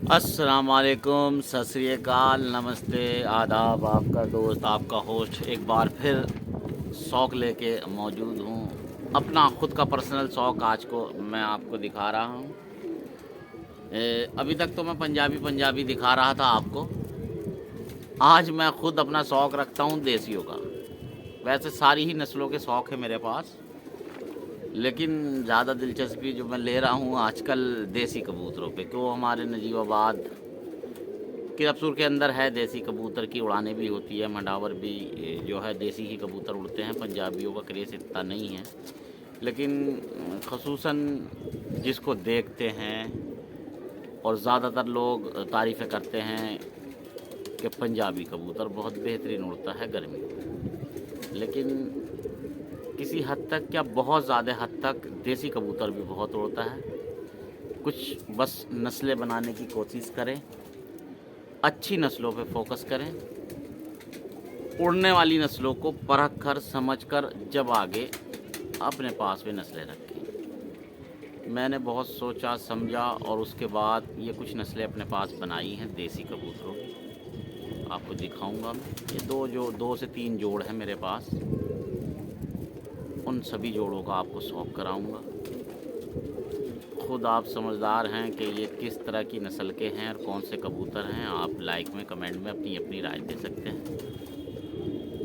अस्सलाम वालेकुम, सत श्री अकाल, नमस्ते, आदाब। आपका दोस्त, आपका होस्ट एक बार फिर शौक़ लेके मौजूद हूँ। अपना ख़ुद का पर्सनल शौक़ आज को मैं आपको दिखा रहा हूँ। अभी तक तो मैं पंजाबी पंजाबी दिखा रहा था आपको। आज मैं ख़ुद अपना शौक़ रखता हूँ देसियों का। वैसे सारी ही नस्लों के शौक़ है मेरे पास, लेकिन ज़्यादा दिलचस्पी जो मैं ले रहा हूँ आजकल देसी कबूतरों पे, क्यों हमारे नजीबाबाद किरपसूर के अंदर है देसी कबूतर की उड़ानें भी होती है। मंडावर भी जो है देसी ही कबूतर उड़ते हैं। पंजाबियों का क्रेज़ इतना नहीं है, लेकिन ख़ुसूसन जिसको देखते हैं और ज़्यादातर लोग तारीफ़ें करते हैं कि पंजाबी कबूतर बहुत बेहतरीन उड़ता है गर्मियों में। लेकिन किसी हद तक, क्या बहुत ज़्यादा हद तक, देसी कबूतर भी बहुत उड़ता है। कुछ बस नस्लें बनाने की कोशिश करें, अच्छी नस्लों पे फोकस करें, उड़ने वाली नस्लों को परख कर समझ कर जब आगे अपने पास में नस्लें रखें। मैंने बहुत सोचा समझा और उसके बाद ये कुछ नस्लें अपने पास बनाई हैं देसी कबूतरों की। आपको दिखाऊंगा मैं। ये दो से तीन जोड़ हैं मेरे पास। उन सभी जोड़ों का आपको शौक़ कराऊंगा। खुद आप समझदार हैं कि ये किस तरह की नस्ल के हैं और कौन से कबूतर हैं। आप लाइक में, कमेंट में अपनी अपनी राय दे सकते हैं।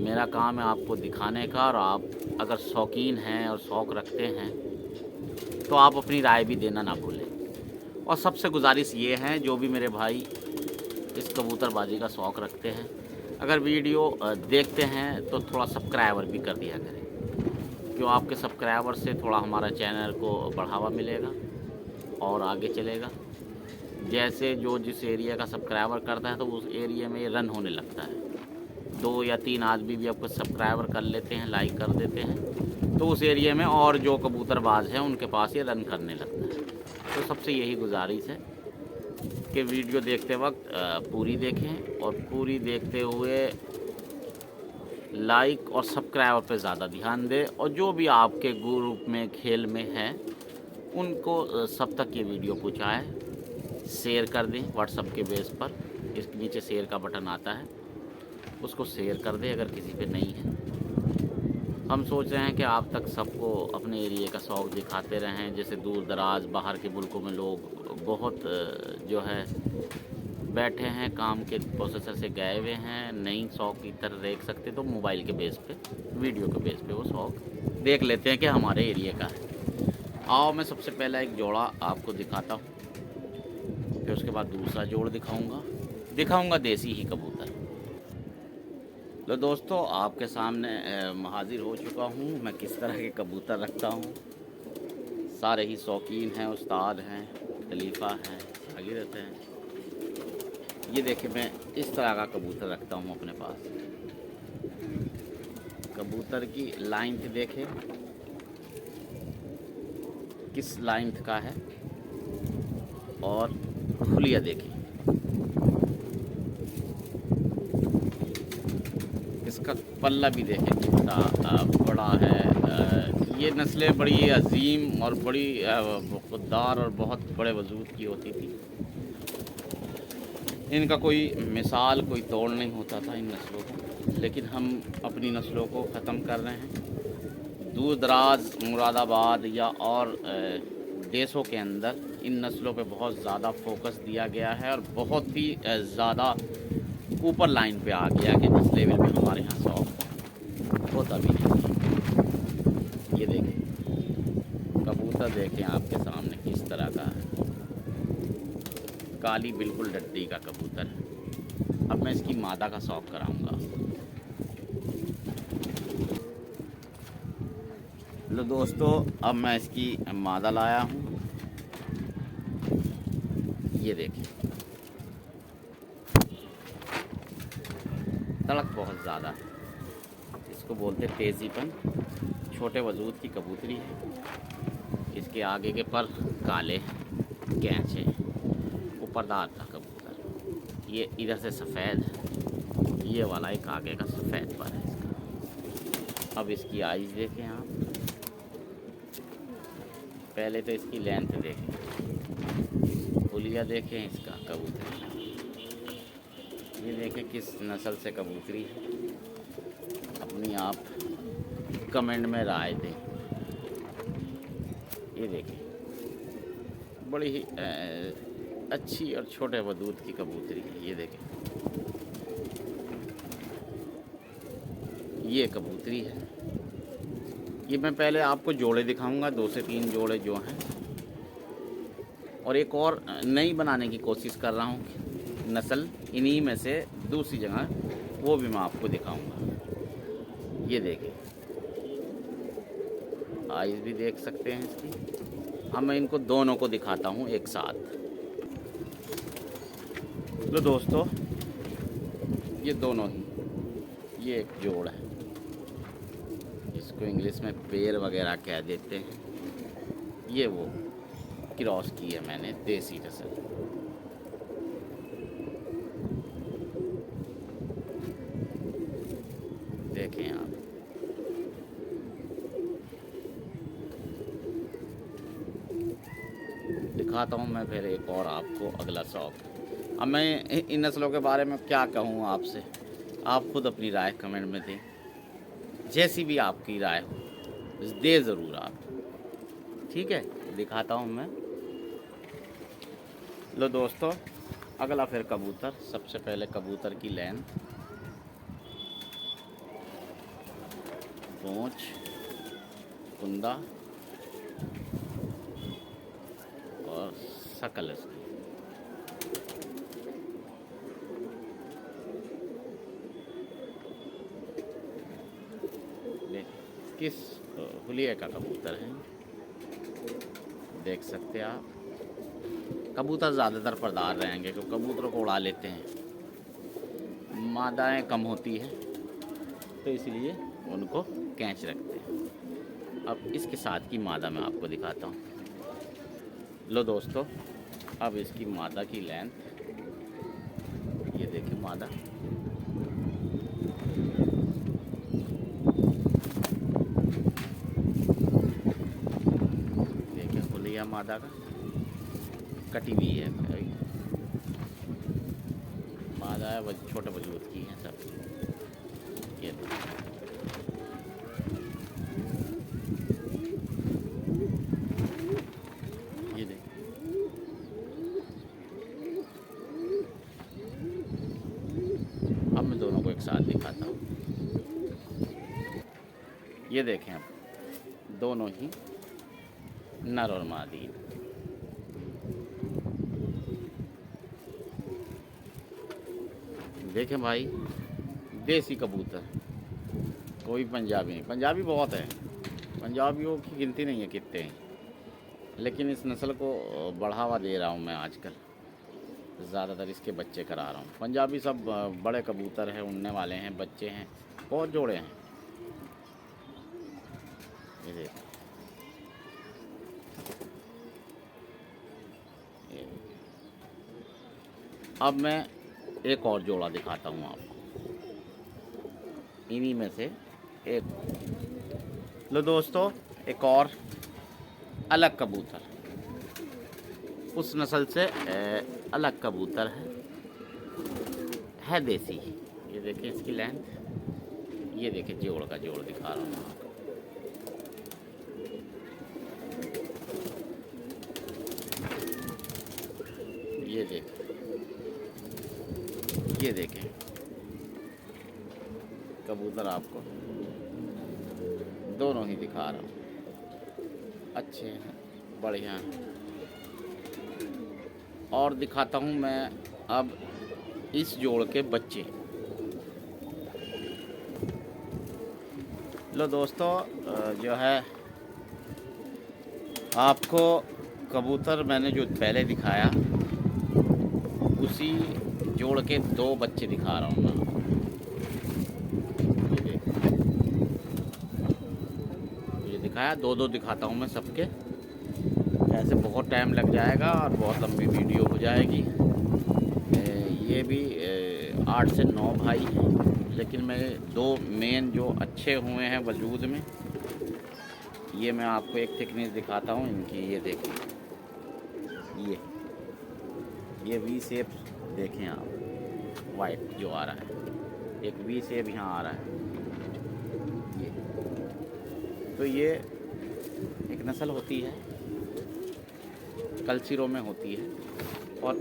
मेरा काम है आपको दिखाने का, और आप अगर शौकीन हैं और शौक़ रखते हैं तो आप अपनी राय भी देना ना भूलें। और सबसे गुजारिश ये है, जो भी मेरे भाई इस कबूतरबाजी का शौक़ रखते हैं, अगर वीडियो देखते हैं तो थोड़ा सब्सक्राइबर भी कर दिया करें, क्यों आपके सब्सक्राइबर से थोड़ा हमारा चैनल को बढ़ावा मिलेगा और आगे चलेगा। जैसे जो जिस एरिया का सब्सक्राइबर करता है तो उस एरिया में ये रन होने लगता है। 2 या 3 आदमी भी आपको सब्सक्राइबर कर लेते हैं, लाइक कर देते हैं, तो उस एरिया में और जो कबूतरबाज हैं उनके पास ये रन करने लगता है। तो सबसे यही गुजारिश है कि वीडियो देखते वक्त पूरी देखें, और पूरी देखते हुए लाइक और सब्सक्राइबर पे ज़्यादा ध्यान दें, और जो भी आपके ग्रुप में खेल में हैं उनको सब तक ये वीडियो पहुँचाएँ। शेयर कर दें व्हाट्सएप के बेस पर। इसके नीचे शेयर का बटन आता है, उसको शेयर कर दें अगर किसी पे नहीं है। हम सोच रहे हैं कि आप तक सबको अपने एरिया का शौक़ दिखाते रहें। जैसे दूर दराज बाहर के मुल्कों में लोग बहुत जो है बैठे हैं, काम के प्रोसेसर से गए हुए हैं, नहीं शौक़ की तरह देख सकते, तो मोबाइल के बेस पे, वीडियो के बेस पे वो शौक़ देख लेते हैं कि हमारे एरिया का है। आओ मैं सबसे पहला एक जोड़ा आपको दिखाता हूँ, फिर उसके बाद दूसरा जोड़ दिखाऊंगा देसी ही कबूतर। तो दोस्तों, आपके सामने हाजिर हो चुका हूँ। मैं किस तरह के कबूतर रखता हूँ। सारे ही शौकीन हैं, उस्ताद हैं, खलीफा हैं, शागिर्द हैं। ये देखिए, मैं इस तरह का कबूतर रखता हूँ अपने पास। कबूतर की लाइन्थ देखें किस लाइन्थ का है, और खुलिया देखें, इसका पल्ला भी देखें कितना बड़ा है। ये नस्लें बड़ी अजीम और बड़ी खुददार और बहुत बड़े वजूद की होती थी। इनका कोई मिसाल, कोई तोड़ नहीं होता था इन नस्लों को, लेकिन हम अपनी नस्लों को ख़त्म कर रहे हैं। दूर दराज मुरादाबाद या और देशों के अंदर इन नस्लों पे बहुत ज़्यादा फोकस दिया गया है, और बहुत ही ज़्यादा ऊपर लाइन पे आ गया कि इस लेवल पे हमारे यहाँ शौक़ होता भी नहीं। ये देखें कबूतर, देखें आपके सामने किस तरह का है। काली बिल्कुल डड्डी का कबूतर है। अब मैं इसकी मादा का शौक़ कराऊंगा। लो दोस्तों, अब मैं इसकी मादा लाया हूँ। ये देखिए, तड़क बहुत ज़्यादा है, इसको बोलते तेज़ीपन। छोटे वजूद की कबूतरी है। इसके आगे के पर काले हैं, कैंच है, ऊपरदार का कबूतर। ये इधर से सफ़ेद है, ये वाला एक आगे का सफ़ेद पर है इसका। अब इसकी आइज़ देखें आप। पहले तो इसकी लेंथ देखें, हुलिया देखें इसका कबूतर, ये देखें किस नस्ल से कबूतरी है, अपनी आप कमेंट में राय दें। ये देखें बड़ी ही अच्छी और छोटे वदूद की कबूतरी है। ये देखें ये कबूतरी है। ये मैं पहले आपको जोड़े दिखाऊंगा, 2 से 3 जोड़े जो हैं, और एक और नई बनाने की कोशिश कर रहा हूँ नस्ल इन्हीं में से दूसरी जगह, वो भी मैं आपको दिखाऊंगा। ये देखें आइज़ भी देख सकते हैं इसकी। अब मैं इनको दोनों को दिखाता हूँ एक साथ। लो दोस्तों, ये दोनों ही, ये एक जोड़ है, इसको इंग्लिश में पेयर वगैरह कह देते हैं। ये वो क्रॉस की है मैंने देसी नस्ल। देखें आप, दिखाता हूँ मैं फिर एक और आपको अगला शौक। अब मैं इन नस्लों के बारे में क्या कहूँ आपसे, आप खुद अपनी राय कमेंट में दें। जैसी भी आपकी राय हो दे ज़रूर आप, ठीक है। दिखाता हूँ मैं। लो दोस्तों, अगला फिर कबूतर। सबसे पहले कबूतर की लेंथ, पूंछ, कुंदा और शकल इसकी। किस हुलिया का कबूतर है, देख सकते हैं आप। कबूतर ज़्यादातर पर्दार रहेंगे क्योंकि कबूतरों को उड़ा लेते हैं, मादाएं कम होती हैं तो इसलिए उनको कैच रखते हैं। अब इसके साथ की मादा मैं आपको दिखाता हूँ। लो दोस्तों, अब इसकी मादा की लेंथ, ये देखिए मादा, देखिए हुलिया मादा का कटी हुई है। मादा है, छोटे वजूद की हैं सब। ये अब मैं दोनों को एक साथ दिखाता हूँ। ये देखें अब दोनों ही नर और मादी। देखें भाई, देसी कबूतर, कोई पंजाबी नहीं। पंजाबी बहुत है, पंजाबियों की गिनती नहीं है कितने हैं, लेकिन इस नस्ल को बढ़ावा दे रहा हूँ मैं आजकल। ज़्यादातर इसके बच्चे करा रहा हूँ। पंजाबी सब बड़े कबूतर हैं, उड़ने वाले हैं, बच्चे हैं, बहुत जोड़े हैं। ये देखो, अब मैं एक और जोड़ा दिखाता हूँ आपको, इन्हीं में से एक। लो दोस्तों, एक और अलग कबूतर, उस नस्ल से अलग कबूतर है देसी। ये देखिए इसकी लेंथ, ये देखिए जोड़ का जोड़ दिखा रहा हूँ आपको। ये देखें, ये देखें कबूतर आपको दोनों ही दिखा रहा हूँ, अच्छे हैं, बढ़िया हैं। और दिखाता हूँ मैं अब इस जोड़ के बच्चे। लो दोस्तों, जो है आपको कबूतर मैंने जो पहले दिखाया उसी जोड़ के 2 बच्चे दिखा रहा हूँ मैं। ये दिखाया, 2-2 दिखाता हूँ मैं सबके। ऐसे बहुत टाइम लग जाएगा और बहुत लंबी वीडियो हो जाएगी। ये भी 8 से 9 भाई हैं, लेकिन मैं 2 मेन जो अच्छे हुए हैं वजूद में, ये मैं आपको एक थिकनेस दिखाता हूँ इनकी। ये देखिए, ये वी शेप देखें आप, वाइट जो आ रहा है, एक वी शेप यहाँ आ रहा है। ये तो ये एक नस्ल होती है, कलसीरो में होती है, और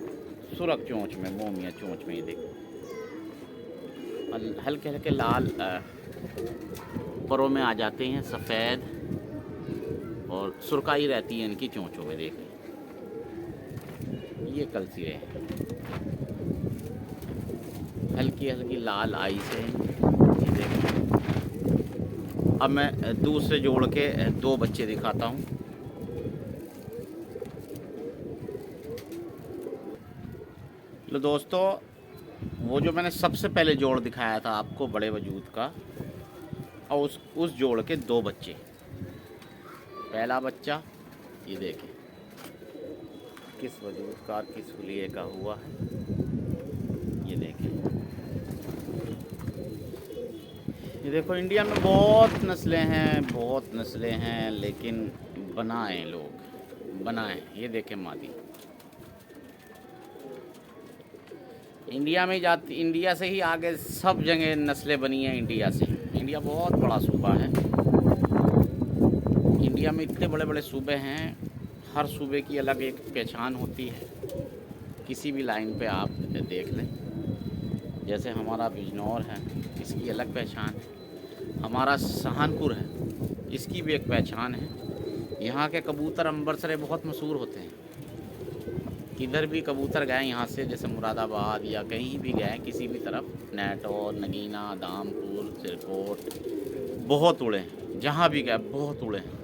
सुरख चोंच में, मोमिया चोंच में, ये देखो हल्के हल्के लाल परों में आ जाते हैं, सफ़ेद और सुरकाई रहती है इनकी चोंचों में। देखें ये कलसीरे हैं, हल्की हल्की लाल आई से। ये देखें। अब मैं दूसरे जोड़ के 2 बच्चे दिखाता हूँ। लो दोस्तों, वो जो मैंने सबसे पहले जोड़ दिखाया था आपको बड़े वजूद का, और उस जोड़ के 2 बच्चे। पहला बच्चा ये देखें किस वजूद का, किस हुलिये का हुआ है। ये देखें, ये देखो इंडिया में बहुत नस्लें हैं, बहुत नस्लें हैं, लेकिन बनाएं लोग, बनाएं। ये देखें मादी इंडिया में जाती, इंडिया से ही आगे सब जगह नस्लें बनी हैं इंडिया से। इंडिया बहुत बड़ा सूबा है, इंडिया में इतने बड़े बड़े सूबे हैं, हर सूबे की अलग एक पहचान होती है। किसी भी लाइन पे आप देख लें, जैसे हमारा बिजनौर है, इसकी अलग पहचान है। हमारा सहारनपुर है, इसकी भी एक पहचान है। यहाँ के कबूतर अम्बरसरे बहुत मशहूर होते हैं। किधर भी कबूतर गए यहाँ से, जैसे मुरादाबाद या कहीं भी गए किसी भी तरफ, नेटौर, नगीना, दामपुर, सिरकोट, बहुत उड़े हैं। जहाँ भी गए बहुत उड़े हैं।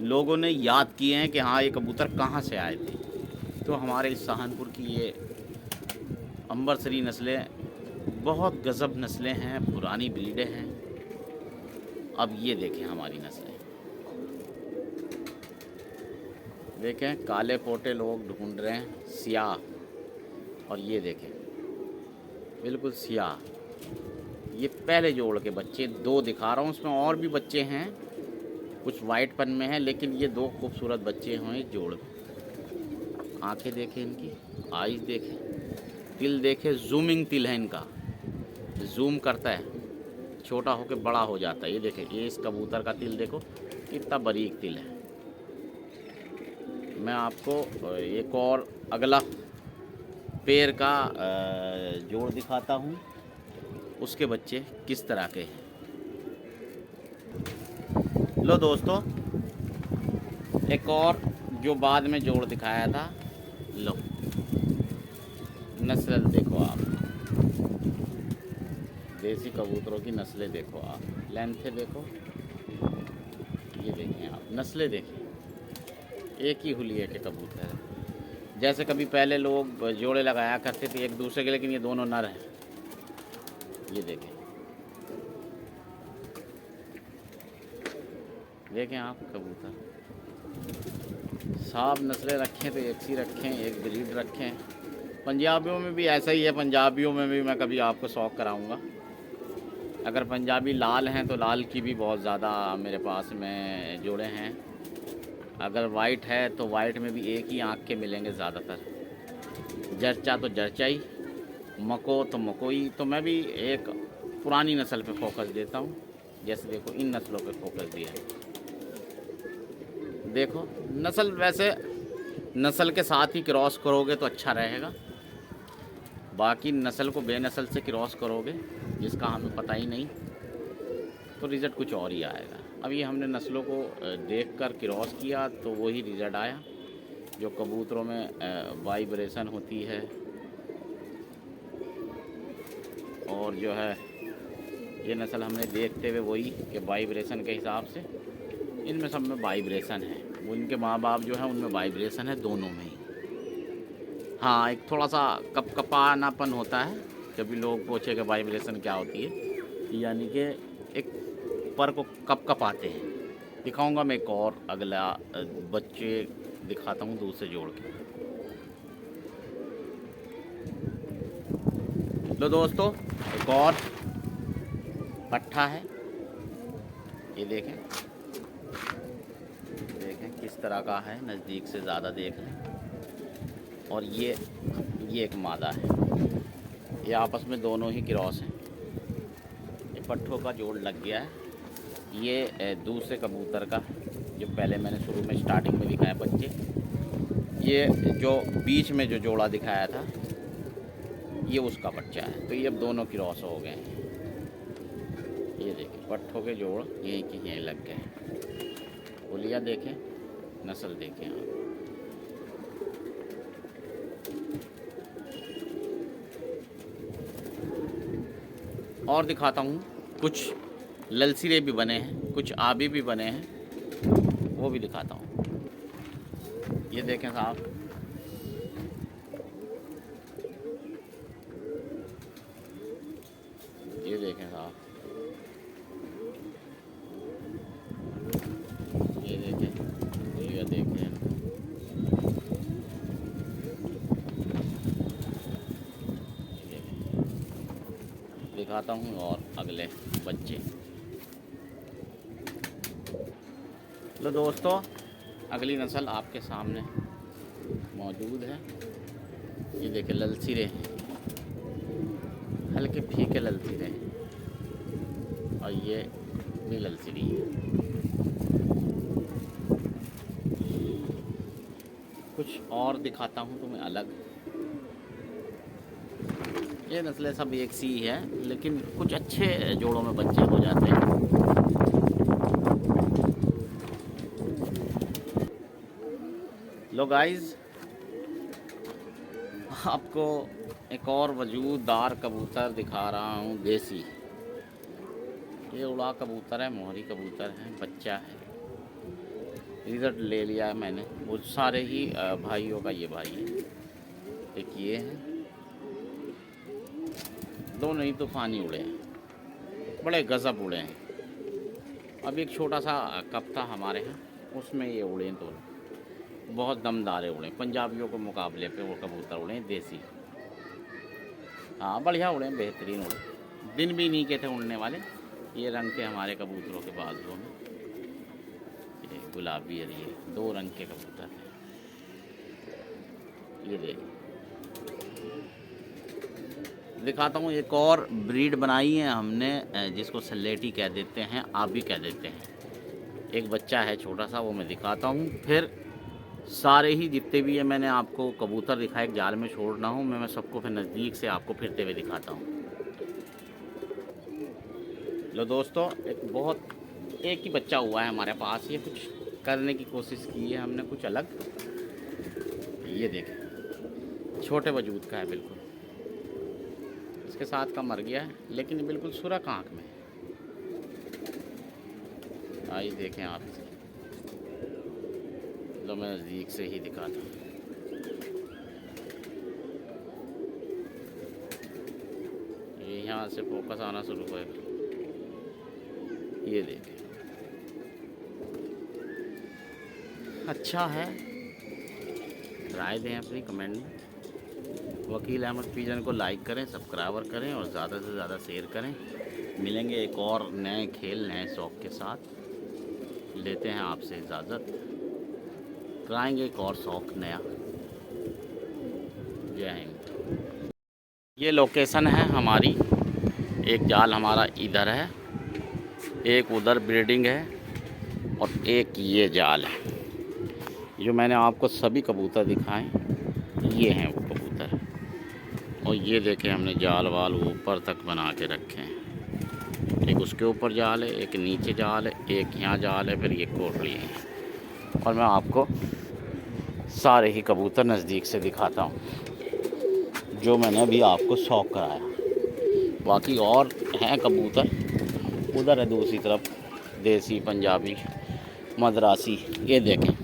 लोगों ने याद किए हैं कि हाँ ये कबूतर कहाँ से आए थे। तो हमारे इस सहारनपुर की ये अम्बरसरी नस्लें बहुत गज़ब नस्लें हैं, पुरानी ब्रीडें हैं। अब ये देखें हमारी नस्लें, देखें काले पोटे लोग ढूंढ रहे हैं, सियाह, और ये देखें बिल्कुल सियाह। ये पहले जोड़ के बच्चे 2 दिखा रहा हूँ, उसमें और भी बच्चे हैं, कुछ वाइट पन में है, लेकिन ये 2 खूबसूरत बच्चे हैं इस जोड़ में। आंखें देखें इनकी, आइज़ देखें, तिल देखें, जूमिंग तिल है इनका, जूम करता है, छोटा होकर बड़ा हो जाता है। ये देखें, ये इस कबूतर का तिल देखो कितना बारीक तिल है। मैं आपको एक और अगला पैर का जोड़ दिखाता हूँ, उसके बच्चे किस तरह के हैं। लो दोस्तों, एक और जो बाद में जोड़ दिखाया था, लो नस्ल देखो आप, देसी कबूतरों की नस्लें देखो आप, लेंथ देखो, ये देखें आप, नस्लें देखें, एक ही हुलिये के कबूतर है। जैसे कभी पहले लोग जोड़े लगाया करते थे एक दूसरे के, लेकिन ये दोनों नर हैं। ये देखें, देखें आप कबूतर, साफ नस्लें रखें तो एक सी रखें, एक ब्रीड रखें। पंजाबियों में भी ऐसा ही है, पंजाबियों में भी मैं कभी आपको शौक़ कराऊंगा। अगर पंजाबी लाल हैं तो लाल की भी बहुत ज़्यादा मेरे पास में जोड़े हैं। अगर वाइट है तो वाइट में भी एक ही आँख के मिलेंगे ज़्यादातर। जरचा तो जरचाई, मको तो मकोई। तो मैं भी एक पुरानी नस्ल पे फोकस देता हूँ। जैसे देखो इन नस्लों पे फोकस दिया है। देखो नस्ल, वैसे नस्ल के साथ ही क्रॉस करोगे तो अच्छा रहेगा, बाकी नस्ल को बेनस्ल से क्रॉस करोगे जिसका हमें पता ही नहीं, तो रिज़ल्ट कुछ और ही आएगा। अब ये हमने नस्लों को देखकर क्रॉस किया तो वही रिज़ल्ट आया। जो कबूतरों में वाइब्रेशन होती है, और जो है ये नस्ल हमने देखते हुए वही कि वाइब्रेशन के हिसाब से इनमें सब में वाइब्रेशन है। वो इनके माँ बाप जो है उनमें वाइब्रेशन है, दोनों में ही। हाँ, एक थोड़ा सा कपकपानापन होता है। कभी लोग पूछे कि वाइब्रेशन क्या होती है, यानी कि एक पर को कपकपाते हैं। दिखाऊंगा मैं एक और अगला बच्चे दिखाता हूँ दूसरे जोड़ के। लो दोस्तों, एक और पट्ठा है, ये देखें, देखें किस तरह का है, नज़दीक से ज़्यादा देख लें। और ये ये एक मादा है। ये आपस में दोनों ही क्रॉस हैं। ये पट्ठों का जोड़ लग गया है। ये दूसरे कबूतर का, जो पहले मैंने शुरू में स्टार्टिंग में दिखाया बच्चे, ये जो बीच में जो जोड़ा दिखाया था ये उसका बच्चा है। तो ये अब दोनों क्रॉस हो गए हैं। ये देखिए पट्ठों के जोड़ यहीं के यहीं लग गए। बोलिया देखें, नस्ल देखें आप। और दिखाता हूँ, कुछ ललसीरे भी बने हैं, कुछ आबी भी बने हैं, वो भी दिखाता हूँ। ये देखें साहब, ये देखें साहब, ये देखें, बोलिया देखें। दिखाता हूँ और अगले बच्चे। लो दोस्तों, अगली नस्ल आपके सामने मौजूद है। ये देखिए ललसीरे हैं, हल्के फीके ललसीरे हैं, और ये भी ललसीरी है। कुछ और दिखाता हूँ तुम्हें अलग। ये नस्लें सब एक सी ही है, लेकिन कुछ अच्छे जोड़ों में बच्चे हो जाते हैं। लो गाइस, आपको एक और वजूददार कबूतर दिखा रहा हूँ, देसी। ये उड़ा कबूतर है, मोहरी कबूतर है, बच्चा है। रिजल्ट ले लिया है मैंने। वो सारे ही भाइयों का ये भाई है। एक ये है, दोनों ही तूफानी उड़े हैं, बड़े गजब उड़े हैं। अब एक छोटा सा कप था हमारे यहाँ, उसमें ये उड़े दोनों, बहुत दमदार उड़े। पंजाबियों के मुकाबले पे वो कबूतर उड़े, देसी। हाँ बढ़िया उड़े, बेहतरीन उड़े। दिन भी नहीं के थे उड़ने वाले। ये रंग के हमारे कबूतरों के बाजुओं में, ये गुलाबी और ये दो रंग के कबूतर हैं। ये देखिए, दिखाता हूँ। एक और ब्रीड बनाई है हमने, जिसको सलेटी कह देते हैं, आबी कह देते हैं। एक बच्चा है छोटा सा, वो मैं दिखाता हूँ। फिर सारे ही जितने भी है मैंने आपको कबूतर दिखाए, एक जाल में छोड़ना हूँ मैं सबको, फिर नज़दीक से आपको फिरते हुए दिखाता हूँ। लो दोस्तों, एक ही बच्चा हुआ है हमारे पास। ये कुछ करने की कोशिश की है हमने, कुछ अलग। ये देखें, छोटे वजूद का है बिल्कुल। इसके साथ का मर गया है, लेकिन बिल्कुल सुरख आँख में। आइए देखें आप इसे। लो मैं नज़दीक से ही दिखाता हूँ। ये यहाँ से फोकस आना शुरू होगा। ये देखें, अच्छा है। राय दें अपनी कमेंट में। वकील अहमद पिजन को लाइक करें, सब्सक्राइबर करें और ज़्यादा से ज़्यादा शेयर करें। मिलेंगे एक और नए खेल, नए शौक़ के साथ। लेते हैं आपसे इजाज़त, कराएंगे एक और शौक़ नया। जय हिंद। ये लोकेशन है हमारी। एक जाल हमारा इधर है, एक उधर ब्रीडिंग है, और एक ये जाल है। जो मैंने आपको सभी कबूतर दिखाएं, ये हैं वो कबूतर। और ये देखें, हमने जाल वाल ऊपर तक बना के रखे हैं। एक उसके ऊपर जाल है, एक नीचे जाल है, एक यहाँ जाल है, फिर ये कोठड़ी है। और मैं आपको सारे ही कबूतर नज़दीक से दिखाता हूँ, जो मैंने अभी आपको शौक़ कराया। बाकी और हैं कबूतर, उधर है दूसरी तरफ, देसी, पंजाबी, मद्रासी। ये देखें,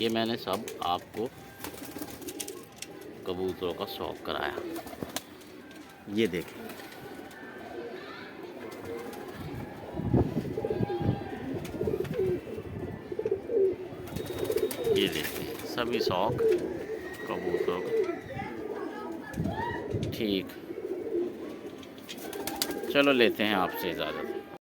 ये मैंने सब आपको कबूतरों का शौक़ कराया। ये देखें, ये देखें, सभी शौक़ कबूतरों का। ठीक, चलो लेते हैं आपसे इजाज़त।